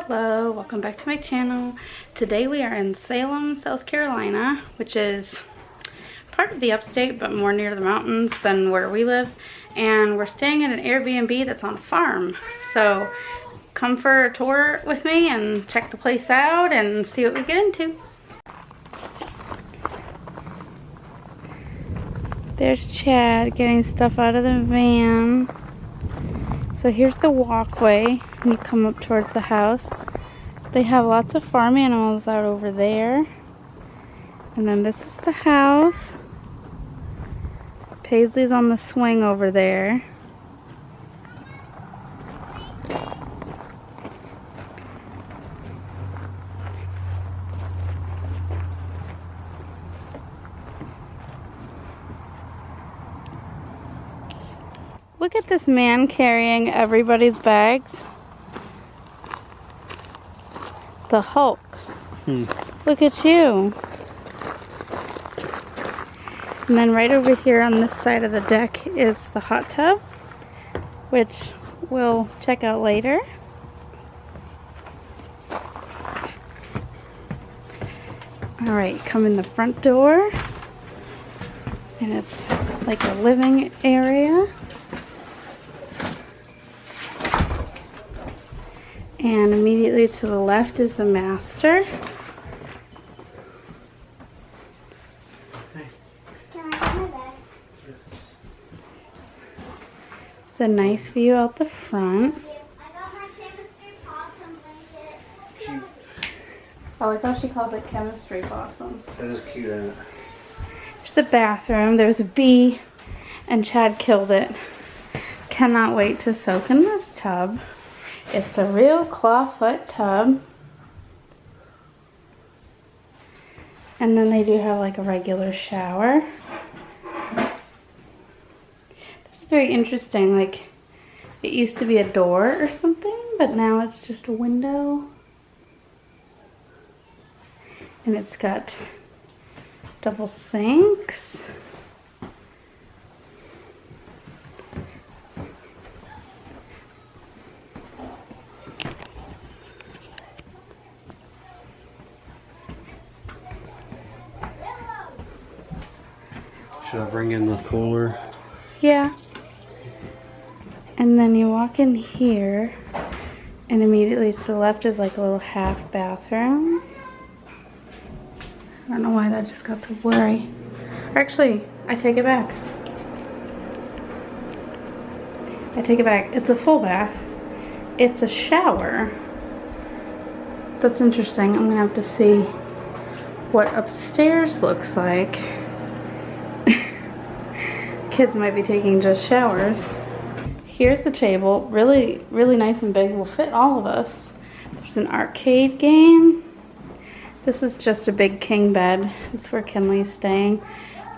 Hello, welcome back to my channel. Today we are in Salem, South Carolina, which is part of the upstate but more near the mountains than where we live. And we're staying at an Airbnb that's on a farm. So come for a tour with me and check the place out and see what we get into. There's Chad getting stuff out of the van. So here's the walkway, and you come up towards the house. They have lots of farm animals out over there. And then this is the house. Paisley's on the swing over there. Look at this man carrying everybody's bags. The Hulk. Look at you. And then right over here on this side of the deck is the hot tub, which we'll check out later. Alright, come in the front door. And it's like a living area. And immediately to the left is the master. Can I have my bag? The nice view out the front. I got my chemistry possum blanket. I like how she calls it chemistry possum. That is cute, isn't it? There's a bathroom. There's a bee, and Chad killed it. Cannot wait to soak in this tub. It's a real clawfoot tub. And then they do have like a regular shower. This is very interesting. Like, it used to be a door or something, but now it's just a window. And it's got double sinks. Should I bring in the cooler? Yeah. And then you walk in here, and immediately to the left is like a little half bathroom. I don't know why that just got so blurry. Actually, I take it back. I take it back. It's a full bath. It's a shower. That's interesting. I'm gonna have to see what upstairs looks like. Kids might be taking just showers. Here's the table. Really, really nice and big. Will fit all of us. There's an arcade game. This is just a big king bed. It's where Kinley's staying.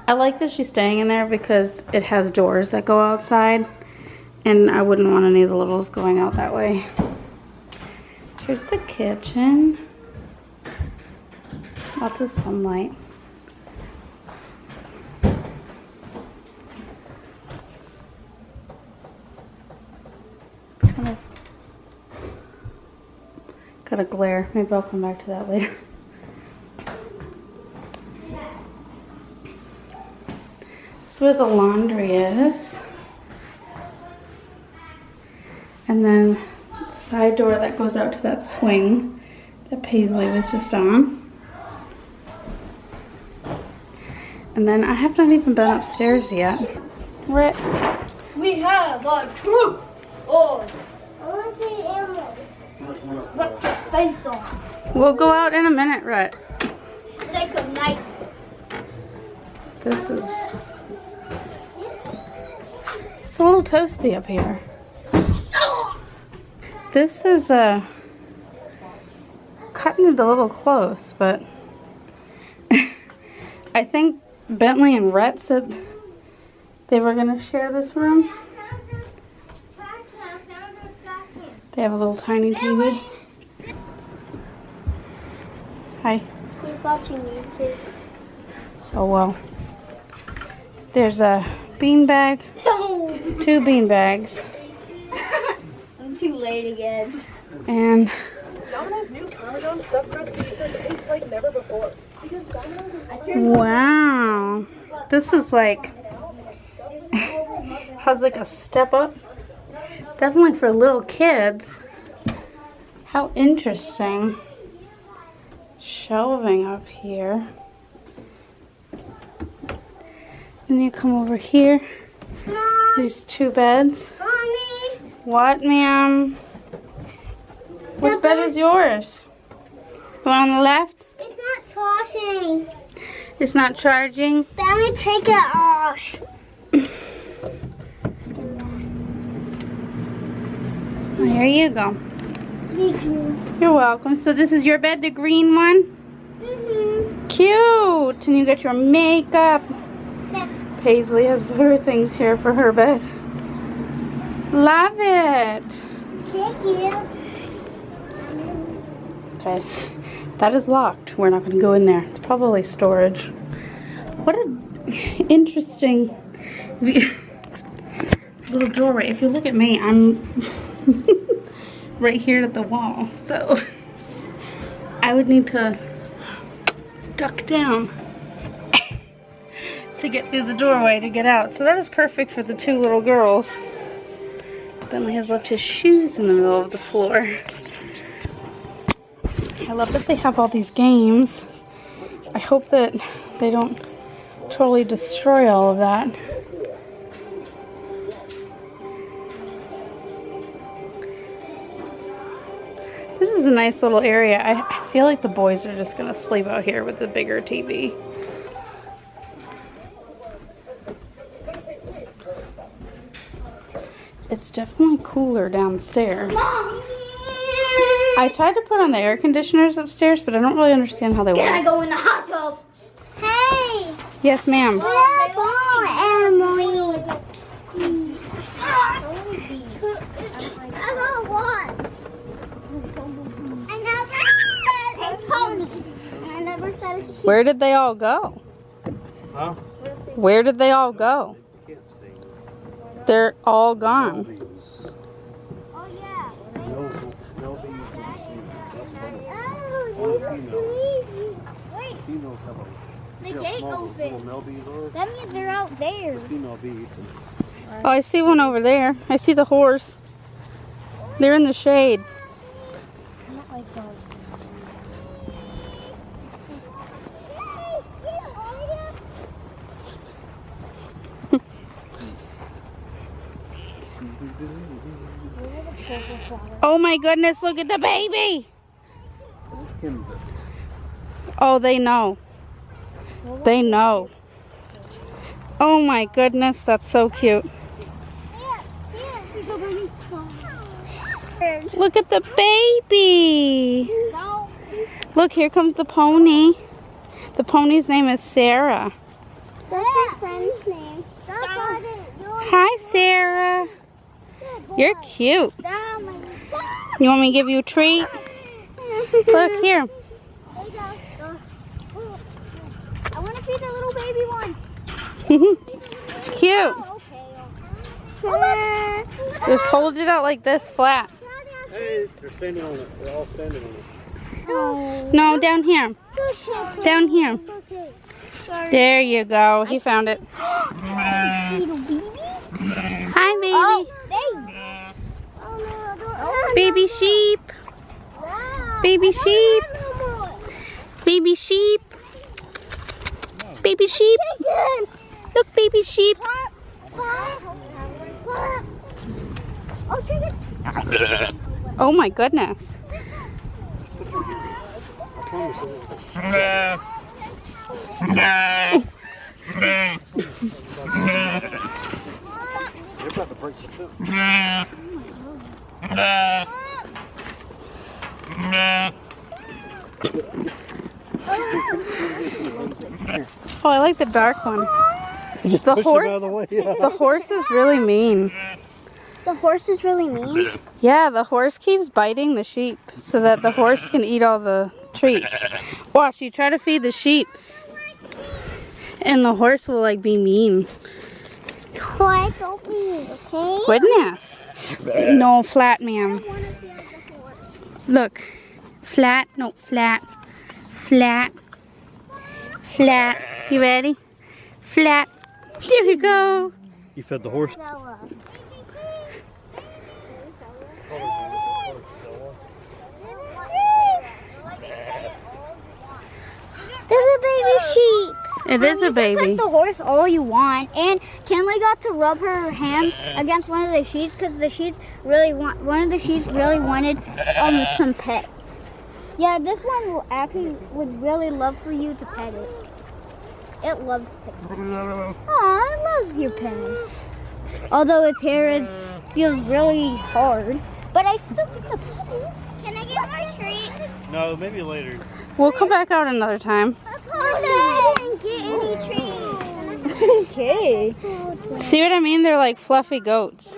I like that she's staying in there because it has doors that go outside, and I wouldn't want any of the littles going out that way. Here's the kitchen. Lots of sunlight. Kind of got a glare. Maybe I'll come back to that later. That's where the laundry is. And then the side door that goes out to that swing that Paisley was just on. And then I have not even been upstairs yet. Right. We have a troop. Oh, I want to see animals. Put your face on. We'll go out in a minute, Rhett. Take a knife. This is... It's a little toasty up here. This is cutting it a little close, but I think Bentley and Rhett said they were going to share this room. They have a little tiny TV. Hi. He's watching YouTube. Oh well. There's a beanbag, 2 bean bags, I'm too late again. and Domino's new Parmesan stuffed crust pizza tastes like never before. Because Domino's is Wow. This is like, has like a step up. Definitely for little kids. How interesting. Shelving up here. Then you come over here. These two beds. Mommy. What, ma'am? Which bed is yours? The one on the left? It's not tossing. It's not charging. Let me take it off. Oh, here you go. Thank you. You're welcome. So this is your bed, the green one? Cute. And you got your makeup. Yeah. Paisley has put her things here for her bed. Love it. Thank you. Okay. That is locked. We're not going to go in there. It's probably storage. What an interesting little doorway. If you look at me, I'm right here at the wall. So I would need to duck down to get through the doorway to get out. So that is perfect for the two little girls. Bentley has left his shoes in the middle of the floor. I love that they have all these games. I hope that they don't totally destroy all of that. This is a nice little area. I feel like the boys are just gonna sleep out here with the bigger TV. It's definitely cooler downstairs. Mommy. I tried to put on the air conditioners upstairs, but I don't really understand how they Can I work. go in the hot tub? Hey. Yes, ma'am. Where's Emily? I got one. I never said a pony. I never said a sheep. Where did they all go? Huh? Where did they all go? Can't stay. They're all gone. Oh, yeah. No bees. Oh, wait. Females have a The gate open. male bees are. That means they're out there. Female bees. Oh, I see one over there. I see the horse. They're in the shade. Not like those. Oh my goodness, look at the baby. Oh, they know. They know. Oh my goodness, that's so cute. Look at the baby. Look, here comes the pony. The pony's name is Sarah. That's your friend's name. Hi, Sarah. You're cute. You want me to give you a treat? Look here. I want to see the little baby one. Cute. Okay. Just hold it out like this, flat. Hey, they're standing on it. They're all standing on it. No, down here. Down here. There you go. He found it. Hi, baby. Baby sheep. Baby sheep. Baby sheep. Baby sheep. Look, baby sheep. Oh my goodness. You're about to break the tip. Oh, I like the dark one. Just The push horse- him out of the way. Yeah. The horse is really mean. The horse is really mean. Yeah, the horse keeps biting the sheep so that the horse can eat all the treats. Watch, you try to feed the sheep and the horse will like be mean. Horse, don't be, okay? Goodness. No, flat, ma'am. Look, Flat. No, flat. Flat. Flat. You ready? Flat. There we go. You fed the horse? There's a baby sheep. It is a You can baby. pet the horse all you want, and Kinley got to rub her hands against one of the sheets because the sheets one of the sheets really wanted some pet. Yeah, this one would really love for you to pet it. It loves petting. Aw, it loves your pets. Although its hair feels really hard, but I still get to pet it. Can I get my treat? No, maybe later. We'll come back out another time. I didn't get any treats. Okay. See what I mean? They're like fluffy goats.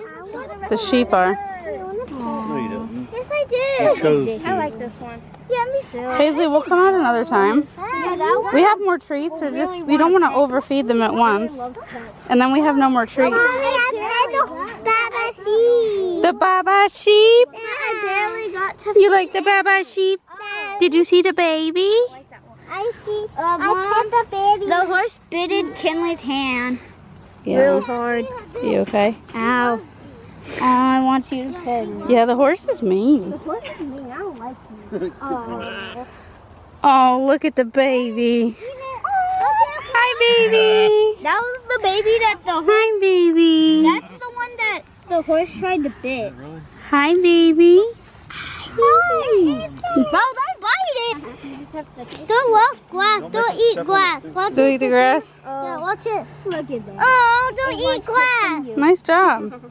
The sheep are. No, you didn't. Yes, I It did. shows I like this one. Yeah, me too. Paisley, we'll come out another time. Yeah, that one. We have more treats, or just we don't want to overfeed them at once. And then we have no more treats. The Baba sheep. I barely got to. You like the Baba sheep? Did you see the baby? I see. I pet the baby. The horse bitted Kinley's hand. Real Yeah. hard. You okay? Ow. Oh, I want you to pet me. Yeah, the horse is mean. The horse is mean. I don't like you. Oh. Oh, look at the baby. Hi, baby. That was the baby that the horse. Hi, baby. That's the one that the horse tried to bit. Really? Hi, baby. Hi. Bro, don't bite it. Don't love grass. Don't eat grass. Watch Do you eat the grass? Yeah, watch it. Look at that. Oh, don't eat grass. Nice job.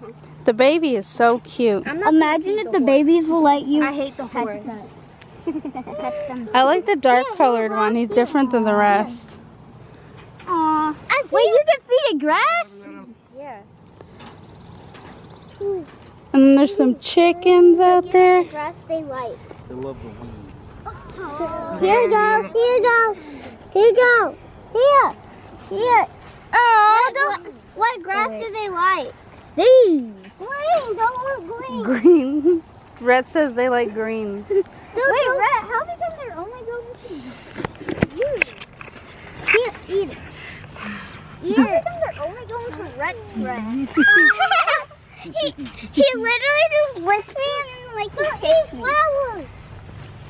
The baby is so cute. Imagine if the babies will let you. I hate the horse. Pet them. I like the dark colored one. He's different than the rest. Aw. Wait, you can feed it grass? Yeah. And then there's some chickens out there. Grass they like. They love the weed. Here you go. Here you go. Here you go. Here. Here. Oh, what grass do they like? These. Green. Don't look green. Green. Rhett says they like green. Wait, Rhett, how come they're only going to you? Here, eat it. Eat it. How come they're only going to Rhett's grass? he literally just licked me and like he hit me. Flowers.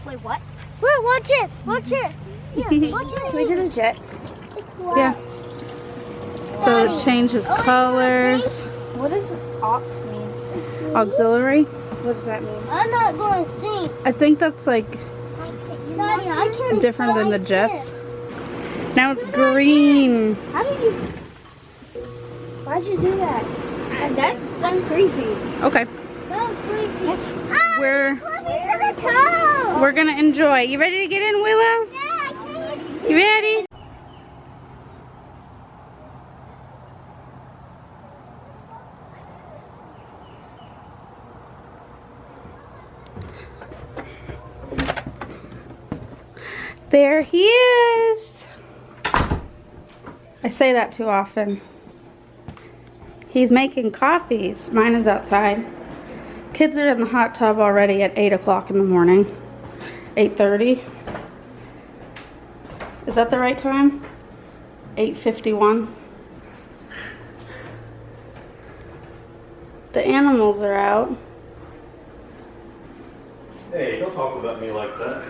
Wait, what? Look, watch it. Watch it. Here, watch it. Can we do the jets? Yeah. So it changes colors. What does ox mean? Auxiliary. What does that mean? I'm not going to sing. I think that's like Daddy, I can't different than the like jets. this. Now it's green. How did you? Why'd you do that? That's creepy. Okay. That was creepy. We're Let me to the toe. we're gonna enjoy. You ready to get in, Willow? Yeah, I think. You ready? There he is. I say that too often. He's making coffees. Mine is outside. Kids are in the hot tub already at 8 o'clock in the morning. 8:30. Is that the right time? 8:51. The animals are out. Hey, don't talk about me like that.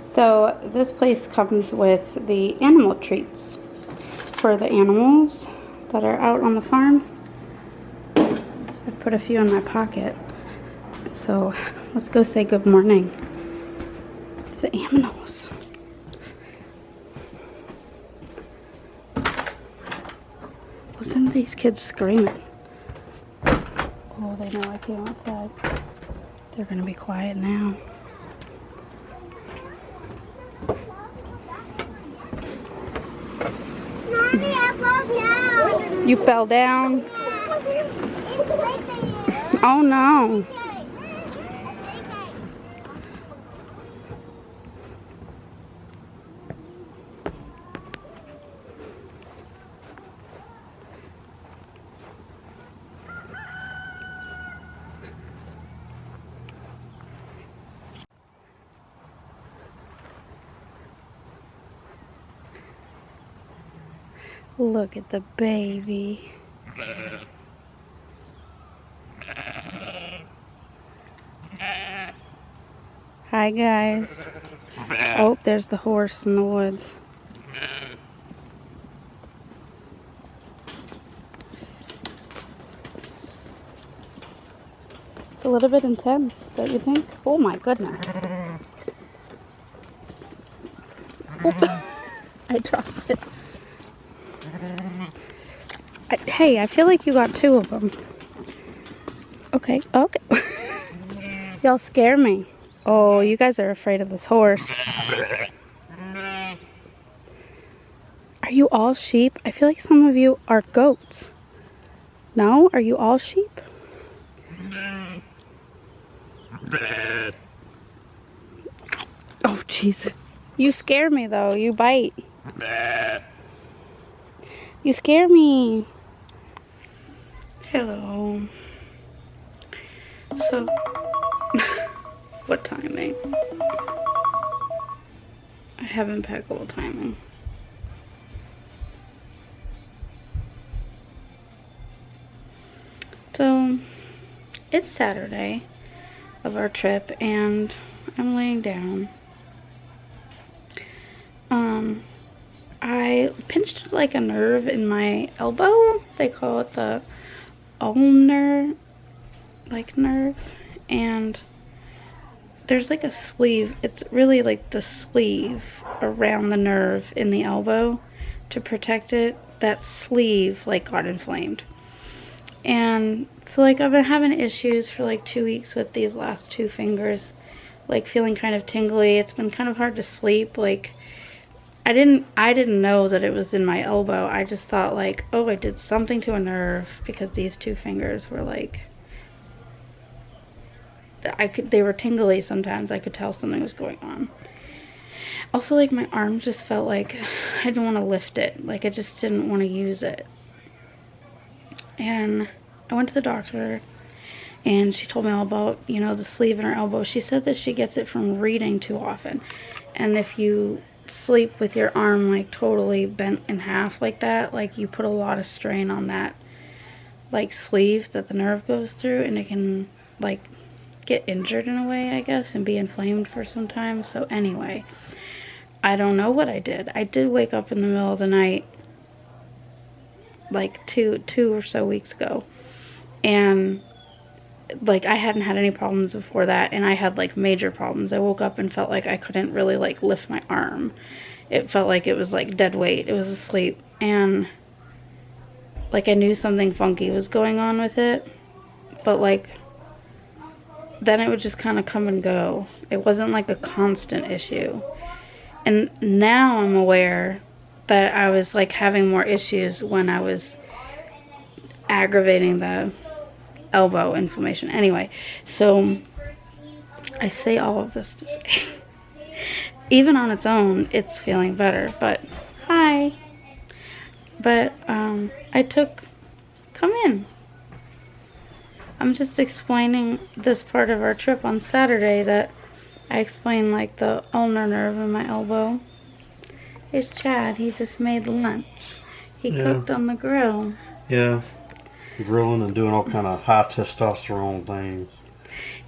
So this place comes with the animal treats for the animals that are out on the farm. I put a few in my pocket. So let's go say good morning to the animals. Listen to these kids screaming. Oh, they know I came outside. They're gonna be quiet now. Mommy, I fell down. You fell down? It's sleeping. Oh no. Look at the baby. Hi guys. Oh, there's the horse in the woods. It's a little bit intense, don't you think? Oh my goodness. Oh, I dropped it. Hey, I feel like you got 2 of them. Okay, okay. Y'all scare me. Oh, you guys are afraid of this horse. Are you all sheep? I feel like some of you are goats. No? Are you all sheep? Oh, Jesus. You scare me, though. You bite. You scare me. Hello. So, what timing? I have impeccable timing. So, it's Saturday of our trip, and I'm laying down. I pinched like a nerve in my elbow. They call it the ulnar nerve, and there's like a sleeve. It's really like the sleeve around the nerve in the elbow to protect it. That sleeve like got inflamed, and so like I've been having issues for like 2 weeks with these last 2 fingers, like feeling kind of tingly. It's been kind of hard to sleep. Like I didn't know that it was in my elbow. I just thought like, oh, I did something to a nerve, because these 2 fingers were like, they were tingly sometimes. I could tell something was going on. Also, like, my arm just felt like I didn't want to lift it. Like, I just didn't want to use it. And I went to the doctor, and she told me all about, you know, the sleeve in her elbow. She said that she gets it from reading too often. And if you sleep with your arm like totally bent in half like that, like you put a lot of strain on that like sleeve that the nerve goes through, and it can like get injured in a way, I guess, and be inflamed for some time. So anyway, I don't know what I did. I did wake up in the middle of the night like two or so weeks ago, and like I hadn't had any problems before that, and I had like major problems. I woke up and felt like I couldn't really like lift my arm. It felt like it was like dead weight. It was asleep, and like I knew something funky was going on with it, but like then it would just kind of come and go. It wasn't like a constant issue. And now I'm aware that I was like having more issues when I was aggravating the elbow inflammation. Anyway, so I say all of this to say, even on its own, it's feeling better. But hi. But come in. I'm just explaining this part of our trip on Saturday, that I explained like the ulnar nerve in my elbow. Here's Chad. He just made lunch. He cooked on the grill. Yeah. Grilling and doing all kind of high testosterone things.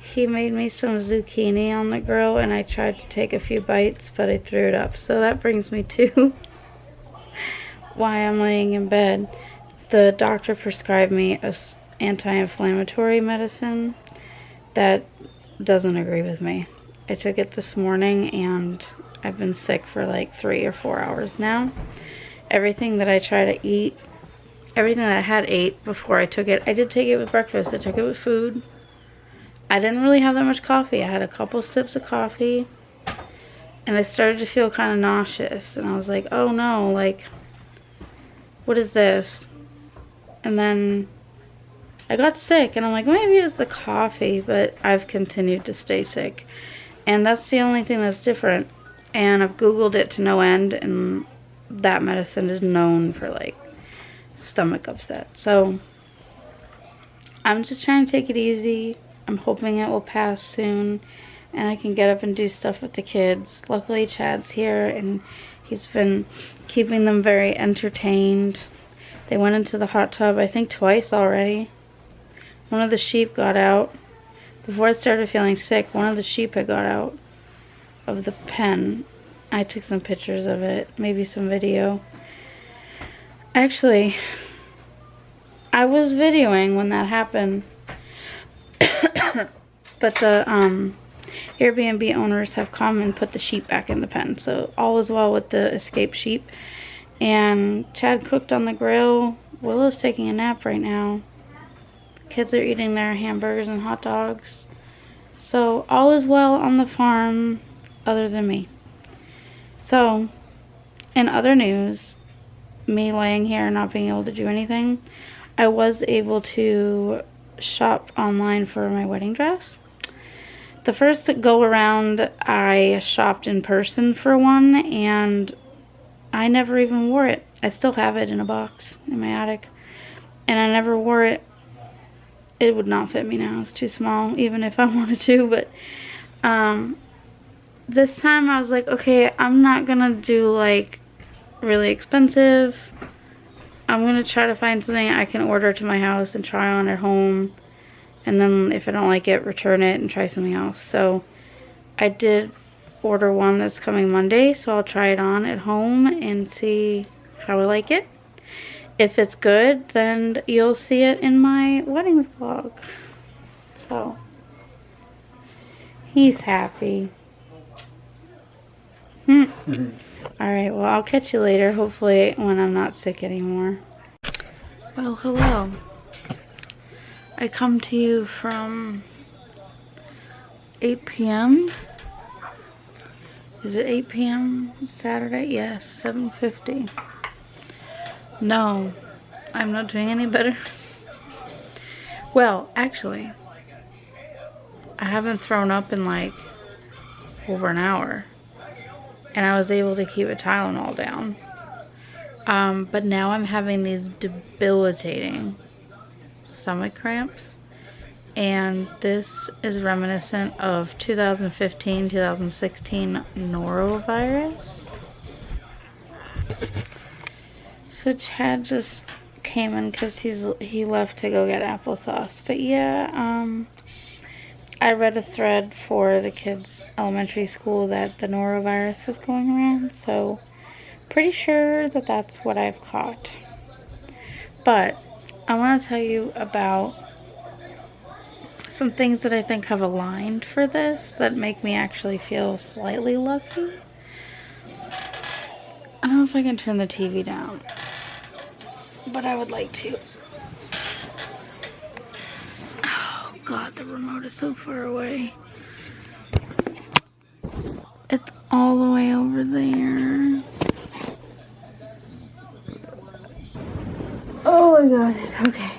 He made me some zucchini on the grill, and I tried to take a few bites, but I threw it up. So that brings me to why I'm laying in bed. The doctor prescribed me a anti-inflammatory medicine that doesn't agree with me. I took it this morning, and I've been sick for like 3 or 4 hours now. Everything that I try to eat, everything that I had ate before I took it, I did take it with breakfast. I took it with food. I didn't really have that much coffee. I had a couple sips of coffee, and I started to feel kind of nauseous, and I was like, oh no, like, what is this? And then I got sick, and I'm like, maybe it's the coffee, but I've continued to stay sick, and that's the only thing that's different. And I've Googled it to no end, and that medicine is known for like stomach upset. So I'm just trying to take it easy. I'm hoping it will pass soon, and I can get up and do stuff with the kids. Luckily, Chad's here, and He's been keeping them very entertained. They went into the hot tub, I think, twice already. One of the sheep got out. Before I started feeling sick, one of the sheep had got out of the pen. I took some pictures of it, maybe some video. Actually, I was videoing when that happened. But the Airbnb owners have come and put the sheep back in the pen. So all is well with the escaped sheep. And Chad cooked on the grill. Willow's taking a nap right now. The kids are eating their hamburgers and hot dogs. So all is well on the farm other than me. So, in other news, me laying here and not being able to do anything, I was able to shop online for my wedding dress. The first go around, I shopped in person for one, and I never even wore it. I still have it in a box in my attic, and I never wore it. It would not fit me now. It's too small, even if I wanted to, but this time I was like, okay, I'm not gonna do like really expensive. I'm gonna try to find something I can order to my house and try on at home, and then if I don't like it, return it and try something else. So I did order one that's coming Monday, so I'll try it on at home and see how I like it. If it's good, then you'll see it in my wedding vlog. So he's happy. Alright, well, I'll catch you later, hopefully when I'm not sick anymore. Well, hello. I come to you from 8 p.m. Is it 8 p.m. Saturday? Yes, 7:50. No, I'm not doing any better. Well, actually, I haven't thrown up in like over an hour. And I was able to keep a Tylenol down. But now I'm having these debilitating stomach cramps. And this is reminiscent of 2015-2016 norovirus. So Chad just came in because he left to go get applesauce. But yeah, I read a thread for the kids' elementary school that the norovirus is going around, so pretty sure that that's what I've caught. But I want to tell you about some things that I think have aligned for this that make me actually feel slightly lucky. I don't know if I can turn the TV down, but I would like to. God, the remote is so far away. It's all the way over there. Oh my God, okay.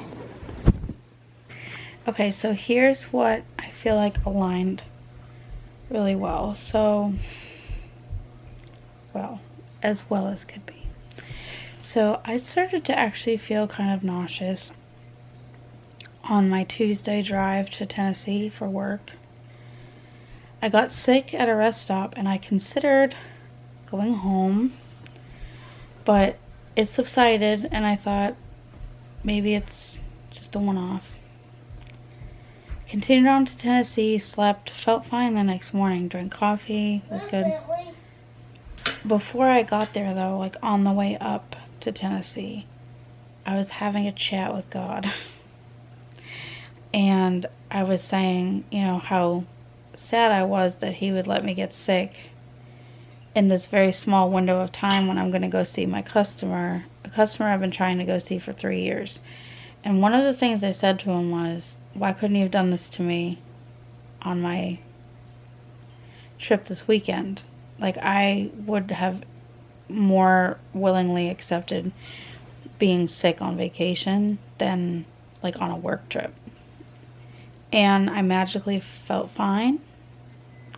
Okay, so here's what I feel like aligned really well. So, well as could be. So I started to actually feel kind of nauseous on my Tuesday drive to Tennessee for work. I got sick at a rest stop and I considered going home, but it subsided and I thought maybe it's just a one-off. Continued on to Tennessee, slept, felt fine the next morning, drank coffee, was good. Before I got there though, like on the way up to Tennessee, I was having a chat with God. And I was saying, you know, how sad I was that he would let me get sick in this very small window of time when I'm going to go see my customer, a customer I've been trying to go see for 3 years. And one of the things I said to him was, why couldn't you have done this to me on my trip this weekend? Like, I would have more willingly accepted being sick on vacation than like on a work trip. And I magically felt fine.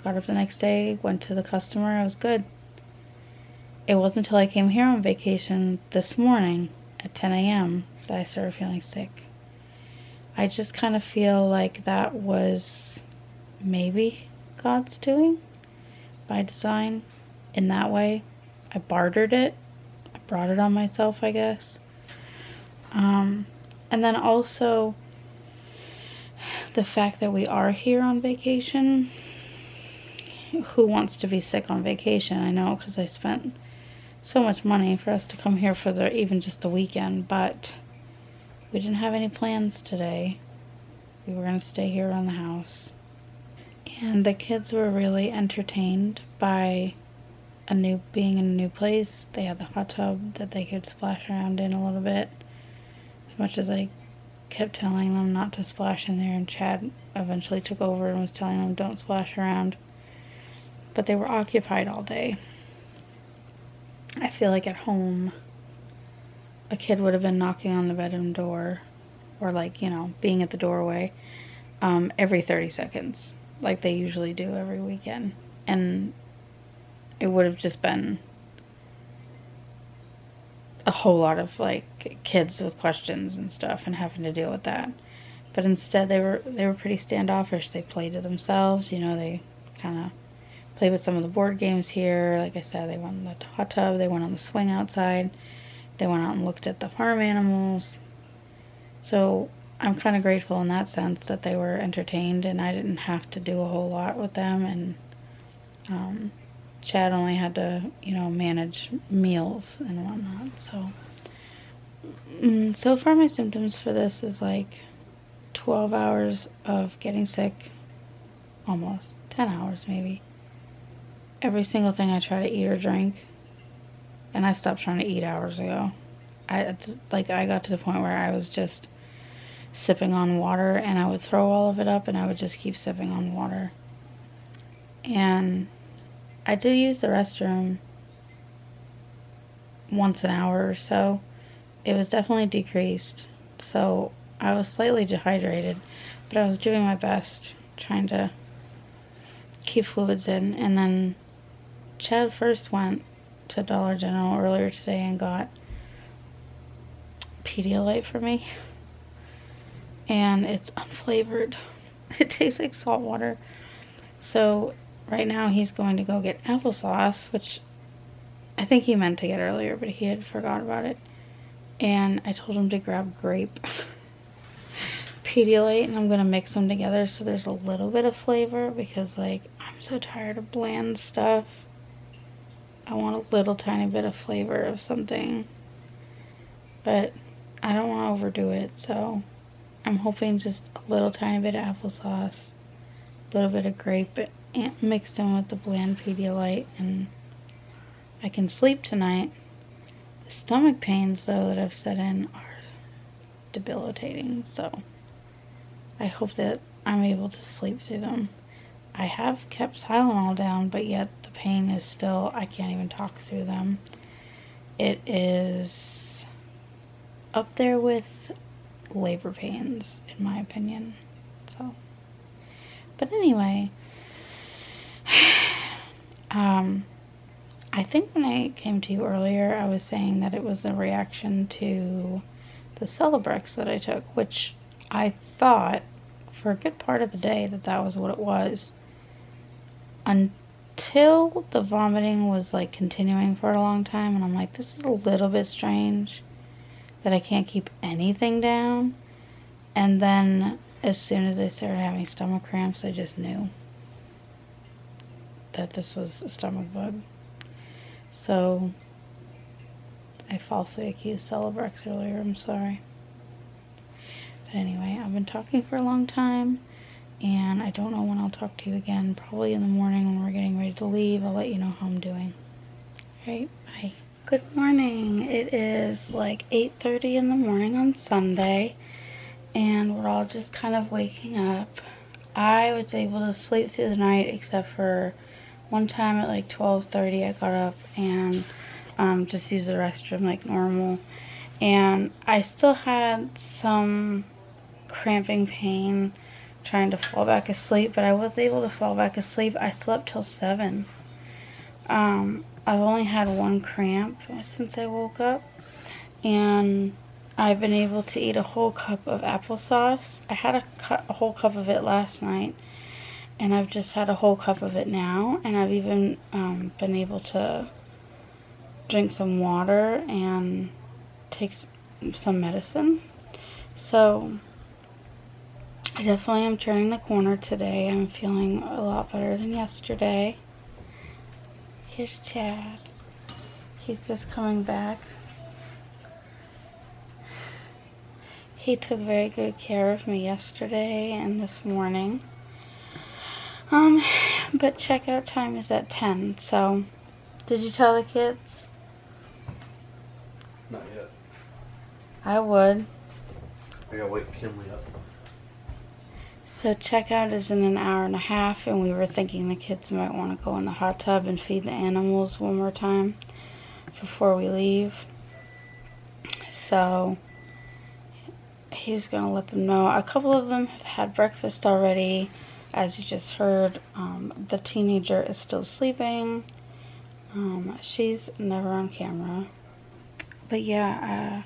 Got up the next day, went to the customer, I was good. It wasn't until I came here on vacation this morning at 10 a.m. that I started feeling sick. I just kind of feel like that was maybe God's doing by design in that way. I bartered it. I brought it on myself, I guess. And then also the fact that we are here on vacation. Who wants to be sick on vacation? I know, because I spent so much money for us to come here for even just the weekend, but we didn't have any plans today. We were going to stay here around the house. And the kids were really entertained by being in a new place. They had the hot tub that they could splash around in a little bit. As much as I kept telling them not to splash in there, and Chad eventually took over and was telling them don't splash around. But they were occupied all day. I feel like at home, a kid would have been knocking on the bedroom door, or like, you know, being at the doorway every 30 seconds, like they usually do every weekend. And it would have just been a whole lot of like kids with questions and stuff and having to deal with that. But instead they were pretty standoffish. They played to themselves, you know, they kind of played with some of the board games here. Like I said, they went in the hot tub, they went on the swing outside, they went out and looked at the farm animals. So I'm kind of grateful in that sense that they were entertained and I didn't have to do a whole lot with them. And Chad only had to, you know, manage meals and whatnot. So far my symptoms for this is like 12 hours of getting sick, almost 10 hours maybe. Every single thing I try to eat or drink, and I stopped trying to eat hours ago. I got to the point where I was just sipping on water, and I would throw all of it up and I would just keep sipping on water. And I did use the restroom once an hour or so. It was definitely decreased, so I was slightly dehydrated, but I was doing my best trying to keep fluids in. And then Chad first went to Dollar General earlier today and got Pedialyte for me, and it's unflavored. It tastes like salt water. So right now he's going to go get applesauce, which I think he meant to get earlier, but he had forgot about it. And I told him to grab grape Pedialyte, and I'm going to mix them together so there's a little bit of flavor, because like I'm so tired of bland stuff. I want a little tiny bit of flavor of something, but I don't want to overdo it, so I'm hoping just a little tiny bit of applesauce, a little bit of grape, and mixed in with the bland Pedialyte, and I can sleep tonight. The stomach pains, though, that have set in are debilitating, so I hope that I'm able to sleep through them. I have kept Tylenol down, but yet the pain is still, I can't even talk through them. It is up there with labor pains, in my opinion. So, but anyway, I think when I came to you earlier, I was saying that it was a reaction to the Celebrex that I took, which I thought for a good part of the day that was what it was, until the vomiting was like continuing for a long time, and I'm like, this is a little bit strange that I can't keep anything down. And then as soon as I started having stomach cramps, I just knew that this was a stomach bug. So I falsely accused Celebrex earlier, I'm sorry. But anyway, I've been talking for a long time, and I don't know when I'll talk to you again. Probably in the morning when we're getting ready to leave. I'll let you know how I'm doing. Alright, bye. Good morning. It is like 8:30 in the morning on Sunday, and we're all just kind of waking up. I was able to sleep through the night, except for one time at like 12:30 I got up and just used the restroom like normal, and I still had some cramping pain trying to fall back asleep, but I was able to fall back asleep. I slept till 7. I've only had one cramp since I woke up, and I've been able to eat a whole cup of applesauce. I had a whole cup of it last night, and I've just had a whole cup of it now, and I've even been able to drink some water and take some medicine. So I definitely am turning the corner today. I'm feeling a lot better than yesterday. Here's Chad. He's just coming back. He took very good care of me yesterday and this morning. But checkout time is at 10, so did you tell the kids? Not yet. I would. I gotta wake Kinley up. So checkout is in an hour and a half, and we were thinking the kids might want to go in the hot tub and feed the animals one more time before we leave. So he's gonna let them know. A couple of them have had breakfast already. As you just heard, the teenager is still sleeping. She's never on camera. But yeah,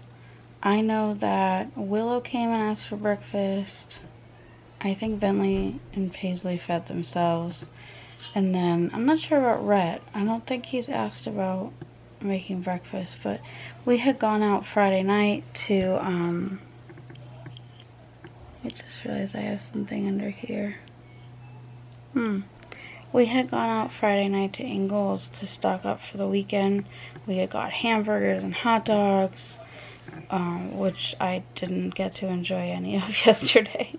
I know that Willow came and asked for breakfast. I think Bentley and Paisley fed themselves. And then, I'm not sure about Rhett. I don't think he's asked about making breakfast. But we had gone out Friday night to, I just realized I have something under here. We had gone out Friday night to Ingles to stock up for the weekend. We had got hamburgers and hot dogs, which I didn't get to enjoy any of yesterday.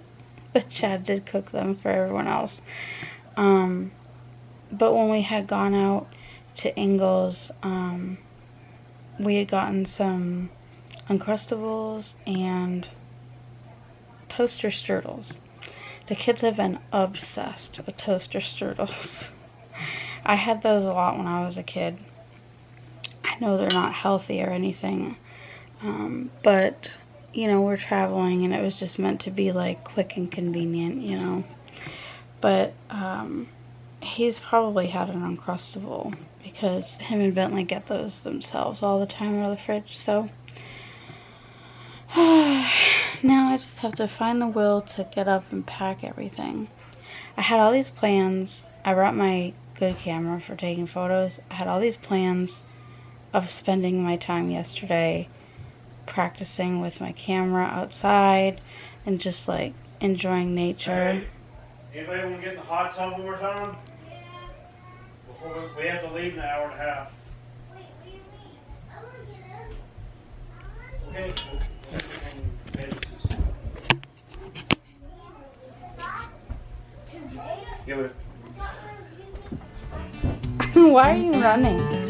But Chad did cook them for everyone else. But when we had gone out to Ingles, we had gotten some Uncrustables and toaster strudels. The kids have been obsessed with toaster strudels. I had those a lot when I was a kid. I know they're not healthy or anything, but, you know, we're traveling and it was just meant to be, like, quick and convenient, you know. But he's probably had an Uncrustable because him and Bentley get those themselves all the time out of the fridge, so... Now I just have to find the will to get up and pack everything. I had all these plans. I brought my good camera for taking photos. I had all these plans of spending my time yesterday practicing with my camera outside and just like enjoying nature. Hey, anybody want to get in the hot tub one more time? Yeah. Before we have to leave in an hour and a half. Wait, what do you mean? I want to get in. Okay. Give it. Why are you running?